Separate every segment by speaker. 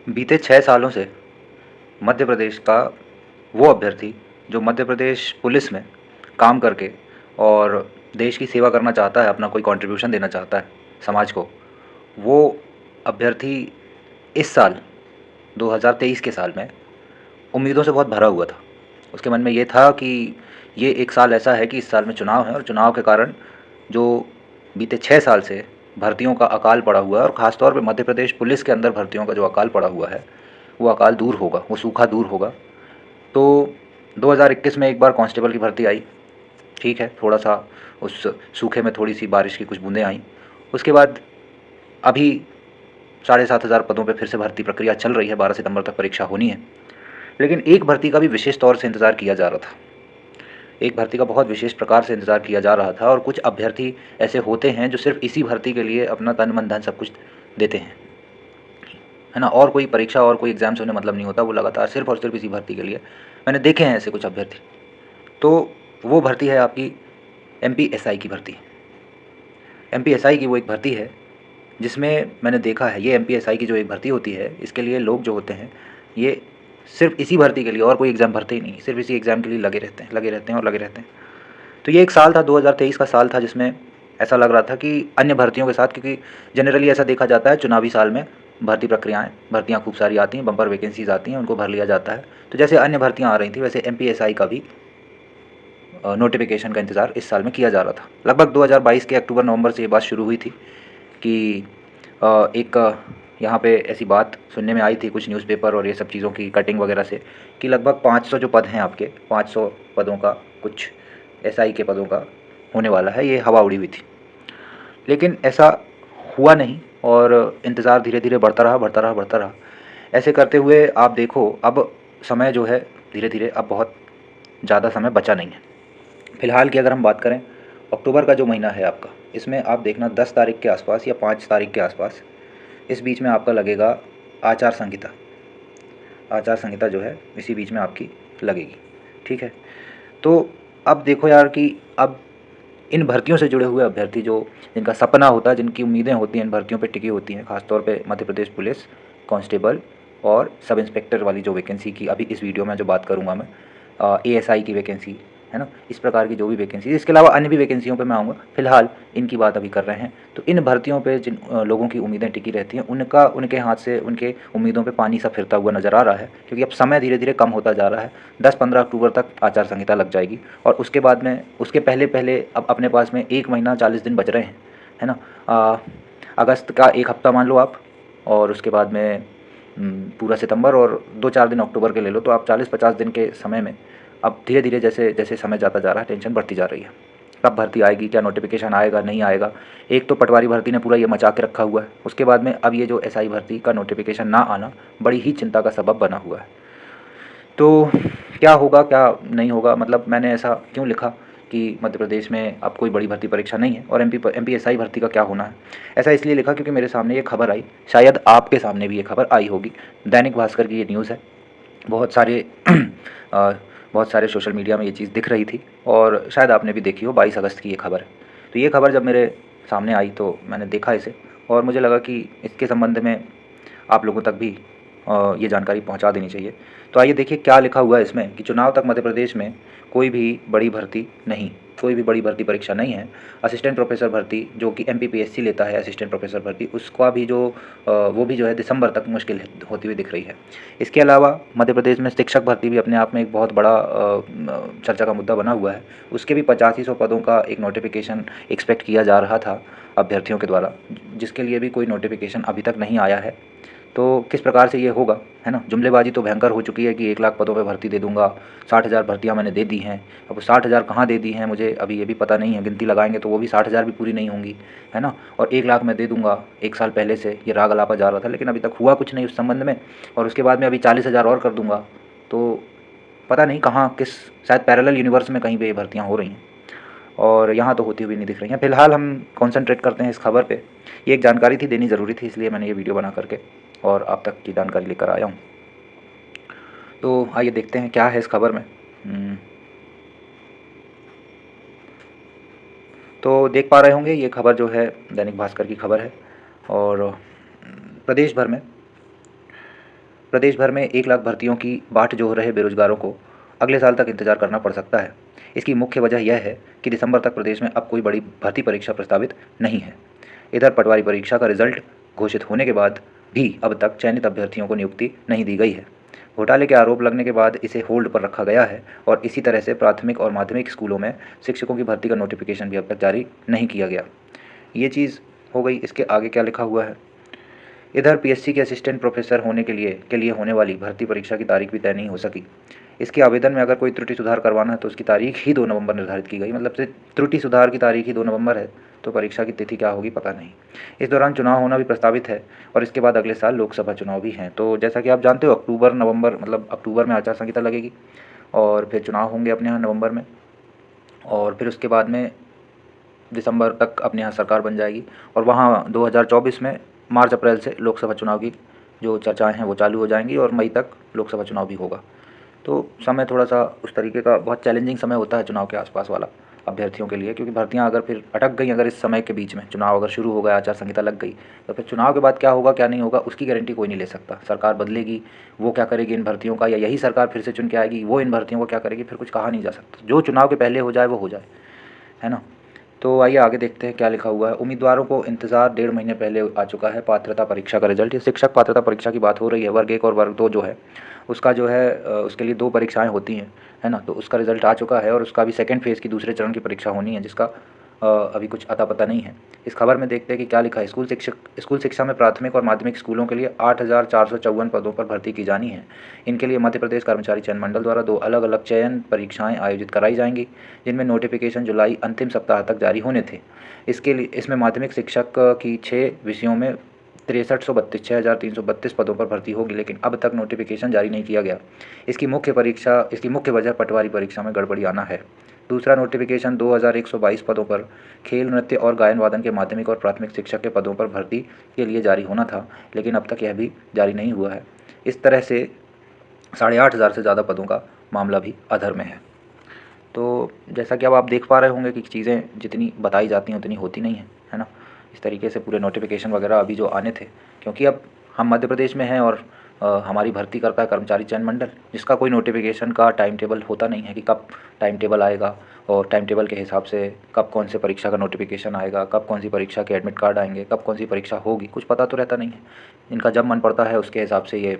Speaker 1: बीते 6 सालों से मध्य प्रदेश का वो अभ्यर्थी जो मध्य प्रदेश पुलिस में काम करके और देश की सेवा करना चाहता है, अपना कोई कंट्रीब्यूशन देना चाहता है समाज को, वो अभ्यर्थी इस साल 2023 के साल में उम्मीदों से बहुत भरा हुआ था। उसके मन में ये था कि ये एक साल ऐसा है कि इस साल में चुनाव है और चुनाव के कारण जो बीते 6 साल से भर्तियों का अकाल पड़ा हुआ है और ख़ास तौर पे मध्य प्रदेश पुलिस के अंदर भर्तियों का जो अकाल पड़ा हुआ है, वो अकाल दूर होगा, वो सूखा दूर होगा। तो 2021 में एक बार कांस्टेबल की भर्ती आई, ठीक है, थोड़ा-सा उस सूखे में थोड़ी-सी बारिश की कुछ बूँदें आईं। उसके बाद अभी 7,500 पदों पे फिर से भर्ती प्रक्रिया चल रही है, 12 सितंबर तक परीक्षा होनी है। लेकिन एक भर्ती का भी विशेष तौर से इंतज़ार किया जा रहा था। एक भर्ती का बहुत विशेष प्रकार से इंतज़ार किया जा रहा था और कुछ अभ्यर्थी ऐसे होते हैं जो सिर्फ़ इसी भर्ती के लिए अपना तन, मन, धन सब कुछ देते हैं, है ना? और कोई परीक्षा और कोई एग्ज़ाम से उन्हें मतलब नहीं होता, वो लगातार सिर्फ़ और सिर्फ़ इसी भर्ती के लिए। मैंने देखे हैं ऐसे कुछ अभ्यर्थी। तो वो भर्ती है आपकी एमपीएसआई की भर्ती। एमपीएसआई की वो एक भर्ती है जिसमें मैंने देखा है, ये एमपीएसआई की जो एक भर्ती होती है, इसके लिए लोग जो होते हैं, ये सिर्फ़ इसी भर्ती के लिए और कोई एग्ज़ाम भरते ही नहीं, सिर्फ़ इसी एग्ज़ाम के लिए लगे रहते हैं, लगे रहते हैं और लगे रहते हैं। तो ये एक साल था, 2023 का साल था, जिसमें ऐसा लग रहा था कि अन्य भर्तियों के साथ, क्योंकि जनरली ऐसा देखा जाता है चुनावी साल में भर्ती प्रक्रियाएँ, भर्तियाँ खूब सारी आती हैं, बम्पर वैकेंसीज़ आती हैं, उनको भर लिया जाता है। तो जैसे अन्य भर्तियाँ आ रही थी, वैसे एमपीएसआई का भी नोटिफ़िकेशन का इंतज़ार इस साल में किया जा रहा था। लगभग 2022 के अक्टूबर-नवंबर से ये बात शुरू हुई थी कि एक यहाँ पे ऐसी बात सुनने में आई थी कुछ न्यूज़पेपर और ये सब चीज़ों की कटिंग वगैरह से, कि लगभग 500 जो पद हैं आपके, 500 पदों का, कुछ एसआई के पदों का होने वाला है, ये हवा उड़ी हुई थी। लेकिन ऐसा हुआ नहीं और इंतज़ार धीरे-धीरे बढ़ता रहा, बढ़ता रहा, बढ़ता रहा। ऐसे करते हुए आप देखो, अब समय जो है धीरे-धीरे, अब बहुत ज़्यादा समय बचा नहीं है। फ़िलहाल की अगर हम बात करें, अक्टूबर का जो महीना है आपका, इसमें आप देखना 10 तारीख के आसपास या 5 तारीख के आसपास, इस बीच में आपका लगेगा आचार संहिता। आचार संहिता जो है इसी बीच में आपकी लगेगी, ठीक है? तो अब देखो यार कि अब इन भर्तियों से जुड़े हुए अभ्यर्थी, जो जिनका सपना होता है, जिनकी उम्मीदें होती हैं, इन भर्तियों पे टिकी होती हैं, ख़ासतौर पे मध्य प्रदेश पुलिस, कांस्टेबल और सब इंस्पेक्टर वाली जो वैकेंसी की अभी इस वीडियो में जो बात करूँगा मैं, एएसआई की वैकेंसी, है ना? इस प्रकार की जो भी वैकेंसी, इसके अलावा अन्य भी वैकेंसियों पे मैं आऊँगा, फ़िलहाल इनकी बात अभी कर रहे हैं। तो इन भर्तियों पे जिन लोगों की उम्मीदें टिकी रहती हैं, उनका उनके हाथ से उनके उम्मीदों पे पानी सा फिरता हुआ नज़र आ रहा है, क्योंकि अब समय धीरे-धीरे कम होता जा रहा है। 10-15 अक्टूबर तक आचार संहिता लग जाएगी और उसके बाद में, उसके पहले-पहले अब अपने पास में 1 महीना 40 दिन बच रहे हैं, है ना? अगस्त का 1 हफ़्ता मान लो आप, और उसके बाद में पूरा सितंबर और 2-4 दिन अक्टूबर के ले लो, तो आप 40-50 दिन के समय में अब धीरे-धीरे जैसे जैसे समय जाता जा रहा है, टेंशन बढ़ती जा रही है। कब भर्ती आएगी, क्या नोटिफ़िकेशन आएगा, नहीं आएगा? एक तो पटवारी भर्ती ने पूरा ये मचा के रखा हुआ है, उसके बाद में अब ये जो एसआई भर्ती का नोटिफ़िकेशन ना आना बड़ी ही चिंता का सबब बना हुआ है। तो क्या होगा, क्या नहीं होगा, मतलब मैंने ऐसा क्यों लिखा कि मध्य प्रदेश में अब कोई बड़ी भर्ती परीक्षा नहीं है और एमपीएसआई भर्ती का क्या होना है? ऐसा इसलिए लिखा क्योंकि मेरे सामने ये खबर आई, शायद आपके सामने भी ये खबर आई होगी। दैनिक भास्कर की ये न्यूज़ है। बहुत सारे बहुत सारे सोशल मीडिया में ये चीज़ दिख रही थी और शायद आपने भी देखी हो, 22 अगस्त की ये खबर है। तो ये खबर जब मेरे सामने आई तो मैंने देखा इसे और मुझे लगा कि इसके संबंध में आप लोगों तक भी ये जानकारी पहुंचा देनी चाहिए। तो आइए देखिए क्या लिखा हुआ है इसमें, कि चुनाव तक मध्य प्रदेश में कोई भी बड़ी भर्ती नहीं, कोई भी बड़ी भर्ती परीक्षा नहीं है। असिस्टेंट प्रोफेसर भर्ती जो कि एमपीपीएससी लेता है, असिस्टेंट प्रोफेसर भर्ती, उसका भी जो वो भी जो है दिसंबर तक मुश्किल होती हुई दिख रही है। इसके अलावा मध्य प्रदेश में शिक्षक भर्ती भी अपने आप में एक बहुत बड़ा चर्चा का मुद्दा बना हुआ है। उसके भी 8500 पदों का एक नोटिफिकेशन एक्सपेक्ट किया जा रहा था अभ्यर्थियों के द्वारा, जिसके लिए भी कोई नोटिफिकेशन अभी तक नहीं आया है। तो किस प्रकार से ये होगा, है ना? जुमलेबाजी तो भयंकर हो चुकी है कि 1 लाख पदों पे भर्ती दे दूँगा, 60,000 भर्तियाँ मैंने दे दी हैं। अब वो 60,000 कहाँ दे दी हैं मुझे अभी ये भी पता नहीं है, गिनती लगाएँगे तो वो भी 60,000 भी पूरी नहीं होंगी, है ना? और 1 लाख मैं दे दूँगा, 1 साल पहले से ये राग अलापा जा रहा था, लेकिन अभी तक हुआ कुछ नहीं उस संबंध में। और उसके बाद में अभी 40,000 और कर दूँगा, तो पता नहीं कहाँ, किस, शायद पैरेलल यूनिवर्स में कहीं पे ये भर्तियाँ हो रही हैं और यहाँ तो होती हुई नहीं दिख रही हैं। फ़िलहाल हम कॉन्सन्ट्रेट करते हैं इस खबर पे। ये एक जानकारी थी, देनी ज़रूरी थी, इसलिए मैंने ये वीडियो बना करके और आप तक की जानकारी लेकर आया हूँ। तो आइए देखते हैं क्या है इस खबर में। तो देख पा रहे होंगे ये खबर जो है दैनिक भास्कर की खबर है और प्रदेश भर में प्रदेश भर में 1 लाख भर्तियों की बाट जोह रहे बेरोजगारों को अगले साल तक इंतजार करना पड़ सकता है। इसकी मुख्य वजह यह है कि दिसंबर तक प्रदेश में अब कोई बड़ी भर्ती परीक्षा प्रस्तावित नहीं है। इधर पटवारी परीक्षा का रिजल्ट घोषित होने के बाद भी अब तक चयनित अभ्यर्थियों को नियुक्ति नहीं दी गई है। घोटाले के आरोप लगने के बाद इसे होल्ड पर रखा गया है और इसी तरह से प्राथमिक और माध्यमिक स्कूलों में शिक्षकों की भर्ती का नोटिफिकेशन भी अब तक जारी नहीं किया गया। ये चीज़ हो गई। इसके आगे क्या लिखा हुआ है? इधर पीएससी के असिस्टेंट प्रोफेसर होने के लिए होने वाली भर्ती परीक्षा की तारीख भी तय नहीं हो सकी। इसके आवेदन में अगर कोई त्रुटि सुधार करवाना है तो उसकी तारीख ही 2 नवंबर निर्धारित की गई। मतलब से त्रुटि सुधार की तारीख ही 2 नवंबर है, तो परीक्षा की तिथि क्या होगी पता नहीं। इस दौरान चुनाव होना भी प्रस्तावित है और इसके बाद अगले साल लोकसभा चुनाव भी हैं। तो जैसा कि आप जानते हो अक्टूबर नवंबर मतलब अक्टूबर में आचार संहिता लगेगी और फिर चुनाव होंगे अपने यहाँ नवंबर में, और फिर उसके बाद में दिसंबर तक अपने यहाँ सरकार बन जाएगी और वहाँ 2024 में मार्च अप्रैल से लोकसभा चुनाव की जो चर्चाएं हैं वो चालू हो जाएंगी और मई तक लोकसभा चुनाव भी होगा। तो समय थोड़ा सा उस तरीके का बहुत चैलेंजिंग समय होता है चुनाव के आसपास वाला अभ्यर्थियों के लिए, क्योंकि भर्तियां अगर फिर अटक गई, अगर इस समय के बीच में चुनाव अगर शुरू हो गया, आचार संहिता लग गई, तो फिर चुनाव के बाद क्या होगा क्या नहीं होगा उसकी गारंटी कोई नहीं ले सकता। सरकार बदलेगी, वो क्या करेगी इन भर्तियों का, या यही सरकार फिर से चुन के आएगी, वो इन भर्तियों को क्या करेगी, फिर कुछ कहा नहीं जा सकता। जो चुनाव के पहले हो जाए वो हो जाए, है ना। तो आइए आगे देखते हैं क्या लिखा हुआ है। उम्मीदवारों को इंतज़ार 1.5 महीने पहले आ चुका है पात्रता परीक्षा का रिजल्ट। ये शिक्षक पात्रता परीक्षा की बात हो रही है। वर्ग 1 और वर्ग 2 जो है उसका जो है उसके लिए 2 परीक्षाएं होती हैं, है ना। तो उसका रिजल्ट आ चुका है और उसका भी सेकंड फेज़ की दूसरे चरण की परीक्षा होनी है, जिसका अभी कुछ अता पता नहीं है। इस खबर में देखते हैं कि क्या लिखा है। स्कूल शिक्षा में प्राथमिक और माध्यमिक स्कूलों के लिए 8,454 पदों पर भर्ती की जानी है। इनके लिए मध्य प्रदेश कर्मचारी चयन मंडल द्वारा 2 अलग अलग चयन परीक्षाएं आयोजित कराई जाएंगी, जिनमें नोटिफिकेशन जुलाई अंतिम सप्ताह तक जारी होने थे। इसमें माध्यमिक शिक्षक की 6 विषयों में 6,332 पदों पर भर्ती होगी, लेकिन अब तक नोटिफिकेशन जारी नहीं किया गया। इसकी मुख्य वजह पटवारी परीक्षा में गड़बड़ी आना है। दूसरा नोटिफिकेशन 2,122 पदों पर खेल, नृत्य और गायन वादन के माध्यमिक और प्राथमिक शिक्षक के पदों पर भर्ती के लिए जारी होना था, लेकिन अब तक यह भी जारी नहीं हुआ है। इस तरह से 8,500 से ज़्यादा पदों का मामला भी अधर में है। तो जैसा कि अब आप देख पा रहे होंगे कि चीज़ें जितनी बताई जाती हैं उतनी होती नहीं हैं, है ना। इस तरीके से पूरे नोटिफिकेशन वगैरह अभी जो आने थे, क्योंकि अब हम मध्य प्रदेश में हैं और हमारी भर्ती करता है कर्मचारी चयन मंडल, जिसका कोई नोटिफिकेशन का टाइम टेबल होता नहीं है कि कब टाइम टेबल आएगा और टाइम टेबल के हिसाब से कब कौन से परीक्षा का नोटिफिकेशन आएगा, कब कौन सी परीक्षा के एडमिट कार्ड आएंगे, कब कौन सी परीक्षा होगी, कुछ पता तो रहता नहीं है। इनका जब मन पड़ता है उसके हिसाब से ये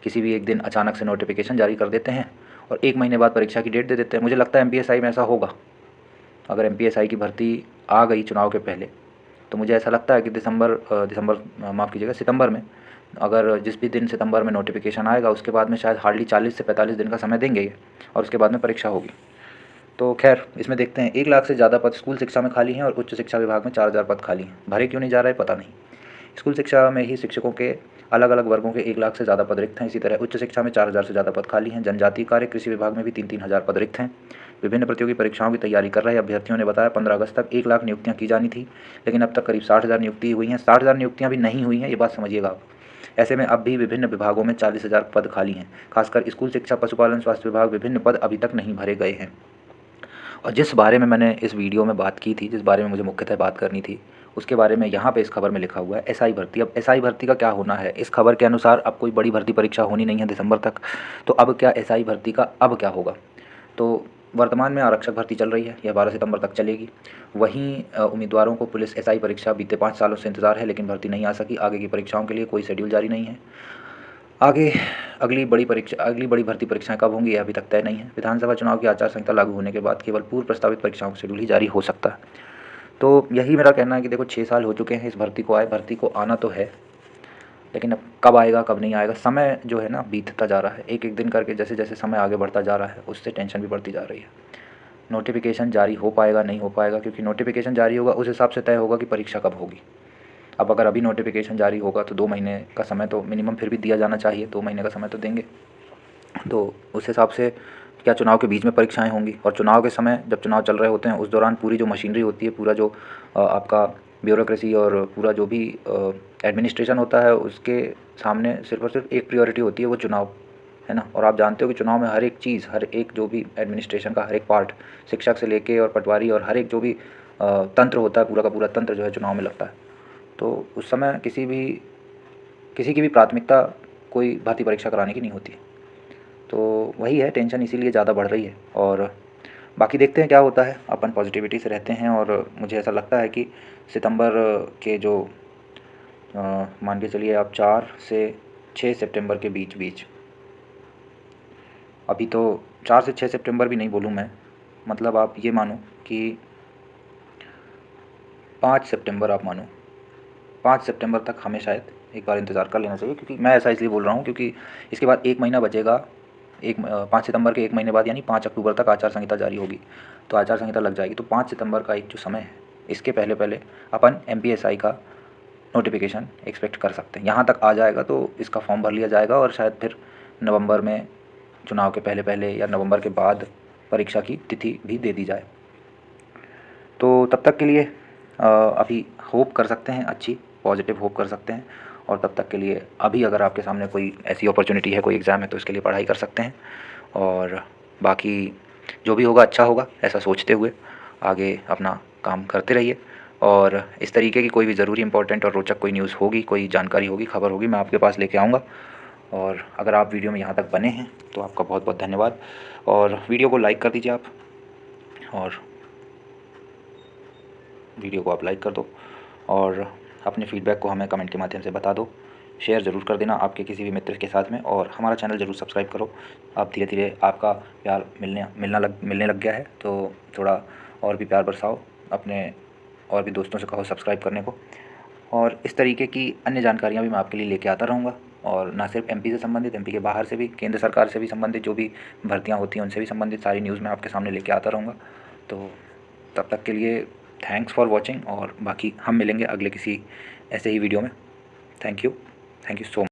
Speaker 1: किसी भी एक दिन अचानक से नोटिफिकेशन जारी कर देते हैं और 1 महीने बाद परीक्षा की डेट दे देते हैं। मुझे लगता है एमपीएसआई में ऐसा होगा। अगर एमपीएसआई की भर्ती आ गई चुनाव के पहले, तो मुझे ऐसा लगता है कि सितंबर में, अगर जिस भी दिन सितंबर में नोटिफिकेशन आएगा उसके बाद में शायद हार्डली 40 से 45 दिन का समय देंगे ये, और उसके बाद में परीक्षा होगी। तो खैर इसमें देखते हैं। 1 लाख से ज़्यादा पद स्कूल शिक्षा में खाली हैं और उच्च शिक्षा विभाग में 4,000 पद खाली हैं। भरे क्यों नहीं जा रहे पता नहीं। स्कूल शिक्षा में ही शिक्षकों के अलग अलग वर्गों के 1 लाख से ज़्यादा पद रिक्त हैं। इसी तरह उच्च शिक्षा में 4,000 से ज़्यादा पद खाली हैं। जनजातीय कार्य कृषि विभाग में भी 3-3 हज़ार पद रिक्त हैं। विभिन्न प्रतियोगी परीक्षाओं की तैयारी कर रहे अभ्यर्थियों ने बताया 15 अगस्त तक 1 लाख नियुक्तियाँ की जानी थी, लेकिन अब तक करीब 60,000 नियुक्ति हुई हैं। 60,000 नियुक्तियाँ भी नहीं हुई हैं, ये बात समझिएगा आप। ऐसे में अब भी विभिन्न विभागों में 40,000 पद खाली हैं। खासकर स्कूल शिक्षा, पशुपालन, स्वास्थ्य विभाग विभिन्न पद अभी तक नहीं भरे गए हैं। और जिस बारे में मैंने इस वीडियो में बात की थी, जिस बारे में मुझे मुख्यतः बात करनी थी, उसके बारे में यहाँ पे इस खबर में लिखा हुआ है एसआई भर्ती। अब एसआई भर्ती का क्या होना है? इस खबर के अनुसार अब कोई बड़ी भर्ती परीक्षा होनी नहीं है दिसंबर तक, तो अब क्या एसआई भर्ती का अब क्या होगा? तो वर्तमान में आरक्षक भर्ती चल रही है, यह 12 सितंबर तक चलेगी। वहीं उम्मीदवारों को पुलिस एसआई परीक्षा बीते 5 सालों से इंतजार है, लेकिन भर्ती नहीं आ सकी। आगे की परीक्षाओं के लिए कोई शेड्यूल जारी नहीं है। आगे अगली बड़ी भर्ती परीक्षाएं कब होंगी यह अभी तक तय नहीं है। विधानसभा चुनाव की आचार संहिता लागू होने के बाद केवल पूर्व प्रस्तावित परीक्षाओं का शेड्यूल ही जारी हो सकता है। तो यही मेरा कहना है कि देखो 6 साल हो चुके हैं इस भर्ती को आए, भर्ती को आना तो है, लेकिन अब कब आएगा कब नहीं आएगा, समय जो है ना बीतता जा रहा है। एक एक दिन करके जैसे जैसे समय आगे बढ़ता जा रहा है उससे टेंशन भी बढ़ती जा रही है। नोटिफिकेशन जारी हो पाएगा नहीं हो पाएगा, क्योंकि नोटिफिकेशन जारी होगा उस हिसाब से तय होगा कि परीक्षा कब होगी। अब अगर अभी नोटिफिकेशन जारी होगा तो 2 महीने का समय तो मिनिमम फिर भी दिया जाना चाहिए, 2 महीने का समय तो देंगे। तो उस हिसाब से क्या चुनाव के बीच में परीक्षाएं होंगी, और चुनाव के समय जब चुनाव चल रहे होते हैं उस दौरान पूरी जो मशीनरी होती है, पूरा जो आपका ब्यूरोक्रेसी और पूरा जो भी एडमिनिस्ट्रेशन होता है, उसके सामने सिर्फ और सिर्फ एक प्रायोरिटी होती है, वो चुनाव, है ना। और आप जानते हो कि चुनाव में हर एक चीज़, हर एक जो भी एडमिनिस्ट्रेशन का हर एक पार्ट, शिक्षक से लेके और पटवारी और हर एक जो भी तंत्र होता है, पूरा का पूरा तंत्र जो है चुनाव में लगता है। तो उस समय किसी की भी प्राथमिकता कोई भर्ती परीक्षा कराने की नहीं होती। तो वही है, टेंशन इसीलिए ज़्यादा बढ़ रही है। और बाकी देखते हैं क्या होता है, अपन पॉजिटिविटी से रहते हैं। और मुझे ऐसा लगता है कि सितंबर के जो मान के चलिए आप 4 से 6 सितंबर के बीच बीच, अभी तो 4 से 6 सितंबर भी नहीं बोलूँ मैं, मतलब आप ये मानो कि 5 सितंबर आप मानो, 5 सितंबर तक हमें शायद एक बार इंतज़ार कर लेना चाहिए। क्योंकि मैं ऐसा इसलिए बोल रहा हूँ क्योंकि इसके बाद 1 महीना बचेगा। 5 सितंबर के 1 महीने बाद यानी 5 अक्टूबर तक आचार संहिता जारी होगी, तो आचार संहिता लग जाएगी। तो 5 सितंबर का एक जो समय है, इसके पहले पहले अपन MPSI का नोटिफिकेशन एक्सपेक्ट कर सकते हैं। यहाँ तक आ जाएगा तो इसका फॉर्म भर लिया जाएगा और शायद फिर नवंबर में, चुनाव के पहले पहले या नवंबर के बाद परीक्षा की तिथि भी दे दी जाए। तो तब तक के लिए अभी होप कर सकते हैं, अच्छी पॉजिटिव होप कर सकते हैं। और तब तक के लिए अभी अगर आपके सामने कोई ऐसी अपॉर्चुनिटी है, कोई एग्ज़ाम है, तो इसके लिए पढ़ाई कर सकते हैं। और बाकी जो भी होगा अच्छा होगा, ऐसा सोचते हुए आगे अपना काम करते रहिए। और इस तरीके की कोई भी ज़रूरी इंपॉर्टेंट और रोचक कोई न्यूज़ होगी, कोई जानकारी होगी, खबर होगी, मैं आपके पास लेके आऊँगा। और अगर आप वीडियो में यहाँ तक बने हैं तो आपका बहुत बहुत धन्यवाद। और वीडियो को लाइक कर दीजिए आप, और वीडियो को आप लाइक कर दो और अपने फीडबैक को हमें कमेंट के माध्यम से बता दो। शेयर ज़रूर कर देना आपके किसी भी मित्र के साथ में, और हमारा चैनल ज़रूर सब्सक्राइब करो। अब धीरे धीरे आपका प्यार मिलने लग गया है, तो थोड़ा और भी प्यार बरसाओ अपने, और भी दोस्तों से कहो सब्सक्राइब करने को। और इस तरीके की अन्य जानकारियाँ भी मैं आपके लिए लेके आता रहूँगा। और ना सिर्फ MP से संबंधित, MP के बाहर से भी, केंद्र सरकार से भी संबंधित जो भी भर्तियाँ होती हैं उनसे भी संबंधित सारी न्यूज़ मैं आपके सामने लेके आता रहूँगा। तो तब तक के लिए थैंक्स फॉर वॉचिंग, और बाकी हम मिलेंगे अगले किसी ऐसे ही वीडियो में। Thank you so much.